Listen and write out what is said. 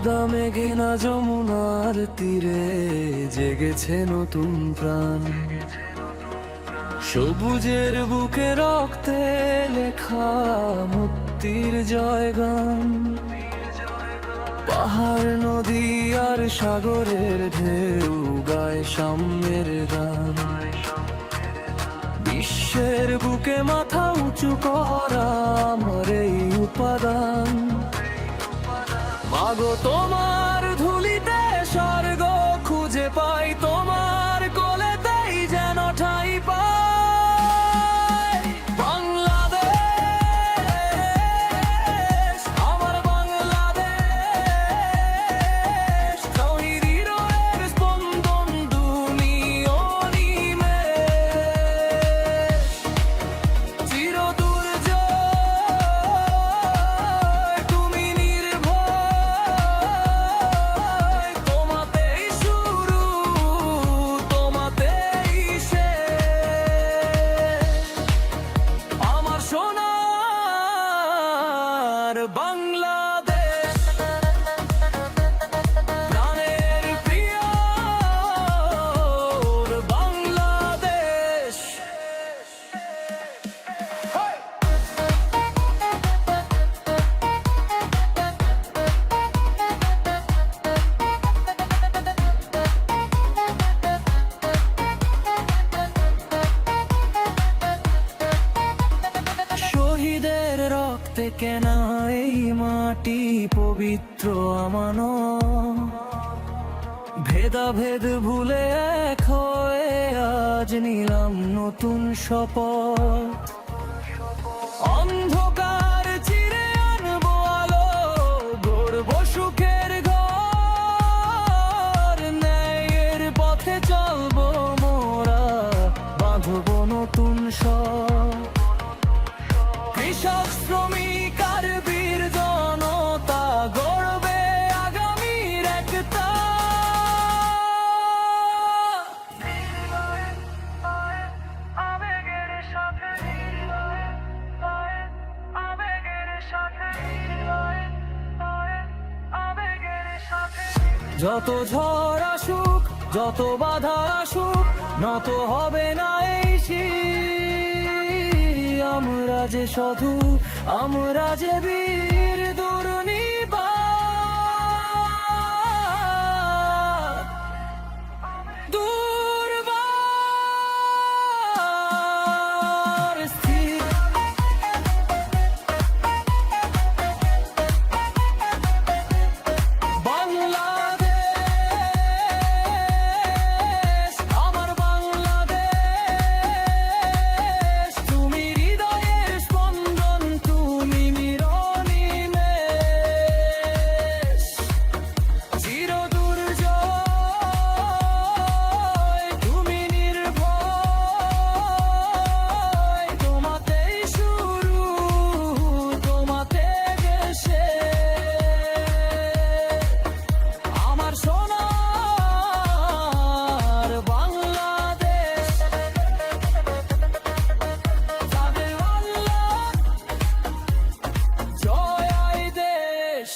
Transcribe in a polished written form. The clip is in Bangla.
পদ্মা মেঘনা যমুনার তীরে জেগেছে নতুন প্রাণ, সবুজের বুকে রক্তে লেখা মুক্তির জয়গান। পাহাড় নদী আর সাগরের ঢেউ গায় সাম্যের গান। বিশ্বের বুকে মাথা উঁচু করা আমার এই উপাদান। মাগো তোমার ধুলিতে স্বর্গ খুঁজে পাই, তোমার কোলেতেই যেন ঠাই পাই। বাংলাদেশ আমার বাংলাদেশ, শহীদ হৃদয়ের স্পন্দন তুমি অনিমেষ। চিরদুর্জয় তুমি নির্ভয়, তোমাতেই শুরু তোমাতেই শেষ। আমার সোনার বাংলাদেশ, প্রাণের প্রিয় বাংলাদেশ। শহীদের রক্তে কেনা এই মাটি পবিত্র আমানো, ভেদাভেদ ভুলে এক হয়ে আজ নিলাম নতুন শপথ। অন্ধকার চিরে আনবো আলো, গড়ব সুখের ঘর। ন্যায়ের পথে চলবো মোরা, বাঁধবো নতুন সব। কৃষক শ্রমিক আর বীর জনতা গড়বে আগামীর একটা। যত ঝড় আসুক, যত বাধা আসুক, নত হবে না এই শির। আমরা যে সাধু, আমরা যে বীর দুর্নিবার, দুর্বার স্থির। বাংলাদেশ আমার বাংলাদেশ, তুমি হৃদয়ের স্পন্দন তুমি নিরনিমেষ। চিরদুর্জয় তুমি নির্ভয়, তোমাতেই শুরু তোমাতে শেষ। আমার সোনার বাংলাদেশ, যাদের আল্লাহ জয় আই দেশ।